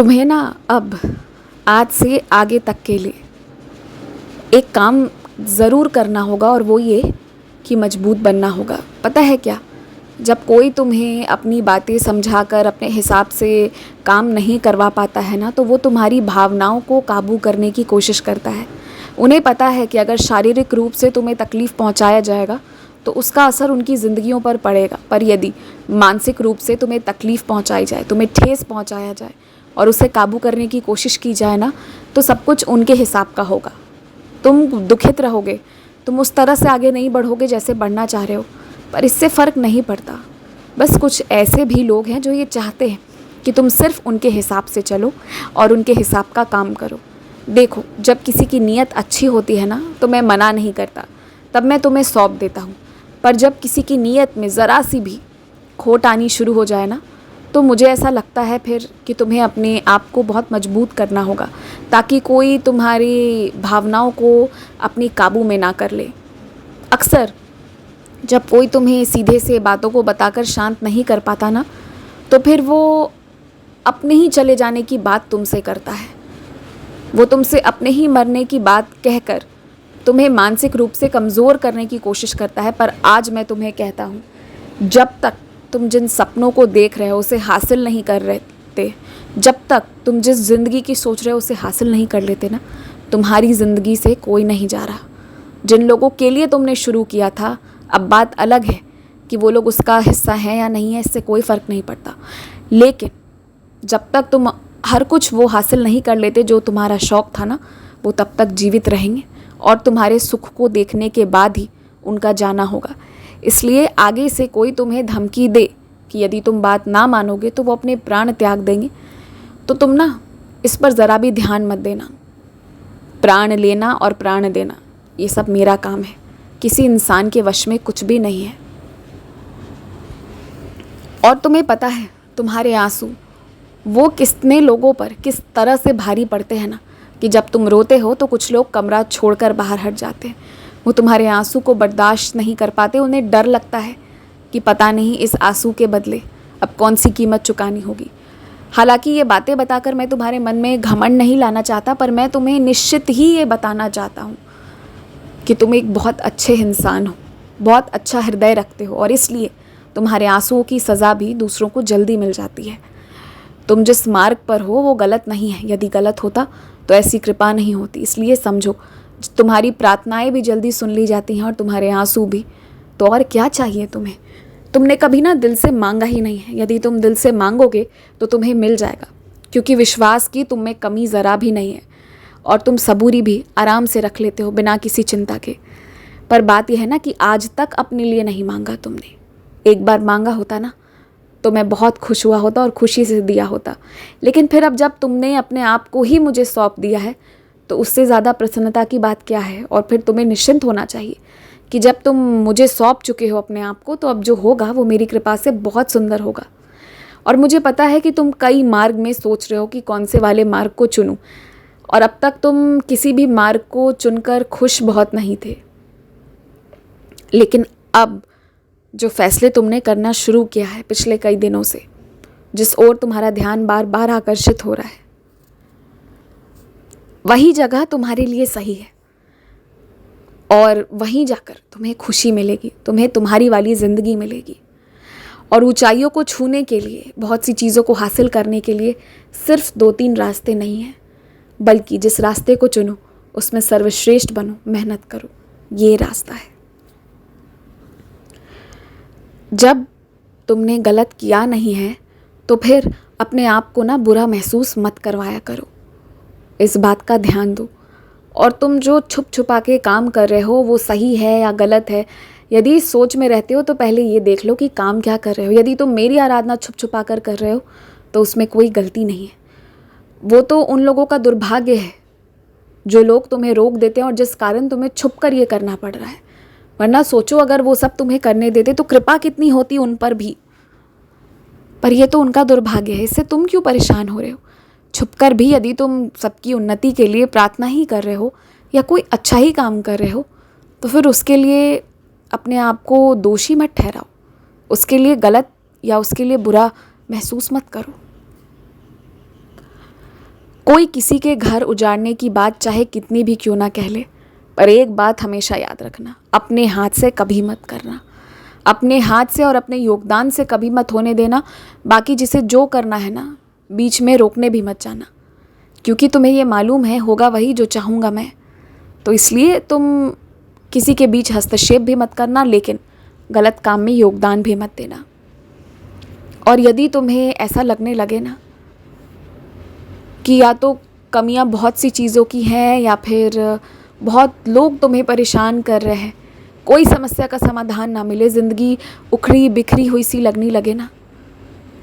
तुम्हें ना अब आज से आगे तक के लिए एक काम ज़रूर करना होगा, और वो ये कि मजबूत बनना होगा। पता है क्या, जब कोई तुम्हें अपनी बातें समझाकर अपने हिसाब से काम नहीं करवा पाता है ना, तो वो तुम्हारी भावनाओं को काबू करने की कोशिश करता है। उन्हें पता है कि अगर शारीरिक रूप से तुम्हें तकलीफ़ पहुंचाया जाएगा तो उसका असर उनकी ज़िंदगियों पर पड़ेगा, पर यदि मानसिक रूप से तुम्हें तकलीफ़ पहुंचाई जाए, तुम्हें ठेस पहुंचाया जाए और उसे काबू करने की कोशिश की जाए ना, तो सब कुछ उनके हिसाब का होगा। तुम दुखित रहोगे, तुम उस तरह से आगे नहीं बढ़ोगे जैसे बढ़ना चाह रहे हो, पर इससे फ़र्क नहीं पड़ता। बस कुछ ऐसे भी लोग हैं जो ये चाहते हैं कि तुम सिर्फ उनके हिसाब से चलो और उनके हिसाब का काम करो। देखो, जब किसी की नीयत अच्छी होती है ना, तो मैं मना नहीं करता, तब मैं तुम्हें सौंप देता हूँ। पर जब किसी की नीयत में ज़रा सी भी खोट आनी शुरू हो जाए ना, तो मुझे ऐसा लगता है फिर कि तुम्हें अपने आप को बहुत मजबूत करना होगा, ताकि कोई तुम्हारी भावनाओं को अपनी काबू में ना कर ले। अक्सर जब कोई तुम्हें सीधे से बातों को बताकर शांत नहीं कर पाता ना, तो फिर वो अपने ही चले जाने की बात तुमसे करता है। वो तुमसे अपने ही मरने की बात कहकर तुम्हें मानसिक रूप से कमज़ोर करने की कोशिश करता है। पर आज मैं तुम्हें कहता हूँ, जब तक तुम जिन सपनों को देख रहे हो उसे हासिल नहीं कर रहते, जब तक तुम जिस ज़िंदगी की सोच रहे हो उसे हासिल नहीं कर लेते ना, तुम्हारी ज़िंदगी से कोई नहीं जा रहा। जिन लोगों के लिए तुमने शुरू किया था, अब बात अलग है कि वो लोग उसका हिस्सा हैं या नहीं है, इससे कोई फ़र्क नहीं पड़ता। लेकिन जब तक तुम हर कुछ वो हासिल नहीं कर लेते जो तुम्हारा शौक़ था ना, वो तब तक जीवित रहेंगे और तुम्हारे सुख को देखने के बाद ही उनका जाना होगा। इसलिए आगे से कोई तुम्हें धमकी दे कि यदि तुम बात ना मानोगे तो वो अपने प्राण त्याग देंगे, तो तुम ना इस पर ज़रा भी ध्यान मत देना। प्राण लेना और प्राण देना, ये सब मेरा काम है, किसी इंसान के वश में कुछ भी नहीं है। और तुम्हें पता है, तुम्हारे आंसू वो कितने लोगों पर किस तरह से भारी पड़ते हैं ना, कि जब तुम रोते हो तो कुछ लोग कमरा छोड़कर बाहर हट जाते हैं। वो तुम्हारे आंसू को बर्दाश्त नहीं कर पाते, उन्हें डर लगता है कि पता नहीं इस आंसू के बदले अब कौन सी कीमत चुकानी होगी। हालांकि ये बातें बताकर मैं तुम्हारे मन में घमंड नहीं लाना चाहता, पर मैं तुम्हें निश्चित ही ये बताना चाहता हूँ कि तुम एक बहुत अच्छे इंसान हो, बहुत अच्छा हृदय रखते हो, और इसलिए तुम्हारे आंसुओं की सज़ा भी दूसरों को जल्दी मिल जाती है। तुम जिस मार्ग पर हो वो गलत नहीं है, यदि गलत होता तो ऐसी कृपा नहीं होती। इसलिए समझो, तुम्हारी प्रार्थनाएं भी जल्दी सुन ली जाती हैं और तुम्हारे आंसू भी। तो और क्या चाहिए तुम्हें? तुमने कभी ना दिल से मांगा ही नहीं है। यदि तुम दिल से मांगोगे तो तुम्हें मिल जाएगा, क्योंकि विश्वास की तुम में कमी ज़रा भी नहीं है, और तुम सबूरी भी आराम से रख लेते हो बिना किसी चिंता के। पर बात यह है ना कि आज तक अपने लिए नहीं मांगा तुमने। एक बार मांगा होता ना, तो मैं बहुत खुश हुआ होता और खुशी से दिया होता। लेकिन फिर अब जब तुमने अपने आप को ही मुझे सौंप दिया है, तो उससे ज़्यादा प्रसन्नता की बात क्या है। और फिर तुम्हें निश्चिंत होना चाहिए कि जब तुम मुझे सौंप चुके हो अपने आप को, तो अब जो होगा वो मेरी कृपा से बहुत सुंदर होगा। और मुझे पता है कि तुम कई मार्ग में सोच रहे हो कि कौन से वाले मार्ग को चुनूं, और अब तक तुम किसी भी मार्ग को चुनकर खुश बहुत नहीं थे। लेकिन अब जो फैसले तुमने करना शुरू किया है पिछले कई दिनों से, जिस ओर तुम्हारा ध्यान बार बार आकर्षित हो रहा है, वही जगह तुम्हारे लिए सही है, और वहीं जाकर तुम्हें खुशी मिलेगी, तुम्हें तुम्हारी वाली ज़िंदगी मिलेगी। और ऊंचाइयों को छूने के लिए, बहुत सी चीज़ों को हासिल करने के लिए सिर्फ 2-3 रास्ते नहीं हैं, बल्कि जिस रास्ते को चुनो उसमें सर्वश्रेष्ठ बनो, मेहनत करो, ये रास्ता है। जब तुमने गलत किया नहीं है तो फिर अपने आप को ना बुरा महसूस मत करवाया करो, इस बात का ध्यान दो। और तुम जो छुप छुपा के काम कर रहे हो वो सही है या गलत है, यदि सोच में रहते हो तो पहले ये देख लो कि काम क्या कर रहे हो। यदि तुम मेरी आराधना छुप छुपा कर रहे हो तो उसमें कोई गलती नहीं है। वो तो उन लोगों का दुर्भाग्य है जो लोग तुम्हें रोक देते हैं और जिस कारण तुम्हें छुप कर ये करना पड़ रहा है। वरना सोचो, अगर वो सब तुम्हें करने देते तो कृपा कितनी होती उन पर भी। पर ये तो उनका दुर्भाग्य है, इससे तुम क्यों परेशान हो रहे हो? छुपकर भी यदि तुम सबकी उन्नति के लिए प्रार्थना ही कर रहे हो या कोई अच्छा ही काम कर रहे हो, तो फिर उसके लिए अपने आप को दोषी मत ठहराओ, उसके लिए गलत या उसके लिए बुरा महसूस मत करो। कोई किसी के घर उजाड़ने की बात चाहे कितनी भी क्यों ना कह ले, पर एक बात हमेशा याद रखना, अपने हाथ से कभी मत करना। अपने हाथ से और अपने योगदान से कभी मत होने देना। बाकी जिसे जो करना है ना, बीच में रोकने भी मत जाना, क्योंकि तुम्हें ये मालूम है होगा वही जो चाहूँगा मैं। तो इसलिए तुम किसी के बीच हस्तक्षेप भी मत करना, लेकिन गलत काम में योगदान भी मत देना। और यदि तुम्हें ऐसा लगने लगे ना कि या तो कमियां बहुत सी चीज़ों की हैं या फिर बहुत लोग तुम्हें परेशान कर रहे हैं, कोई समस्या का समाधान ना मिले, ज़िंदगी उखड़ी बिखरी हुई सी लगने लगे ना,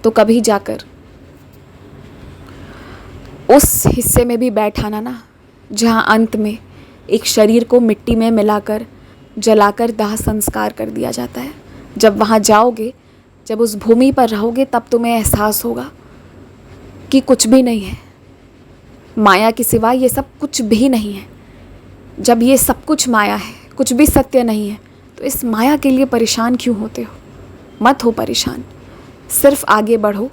तो कभी जाकर उस हिस्से में भी बैठ आना ना जहाँ अंत में एक शरीर को मिट्टी में मिलाकर जलाकर दाह संस्कार कर दिया जाता है। जब वहाँ जाओगे, जब उस भूमि पर रहोगे, तब तुम्हें एहसास होगा कि कुछ भी नहीं है, माया के सिवा ये सब कुछ भी नहीं है। जब ये सब कुछ माया है, कुछ भी सत्य नहीं है, तो इस माया के लिए परेशान क्यों होते हो? मत हो परेशान, सिर्फ आगे बढ़ो,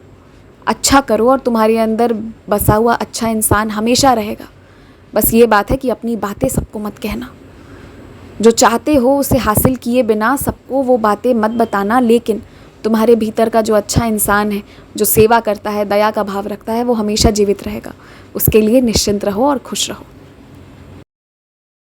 अच्छा करो और तुम्हारे अंदर बसा हुआ अच्छा इंसान हमेशा रहेगा। बस ये बात है कि अपनी बातें सबको मत कहना, जो चाहते हो उसे हासिल किए बिना सबको वो बातें मत बताना, लेकिन तुम्हारे भीतर का जो अच्छा इंसान है, जो सेवा करता है, दया का भाव रखता है, वो हमेशा जीवित रहेगा। उसके लिए निश्चिंत रहो और खुश रहो।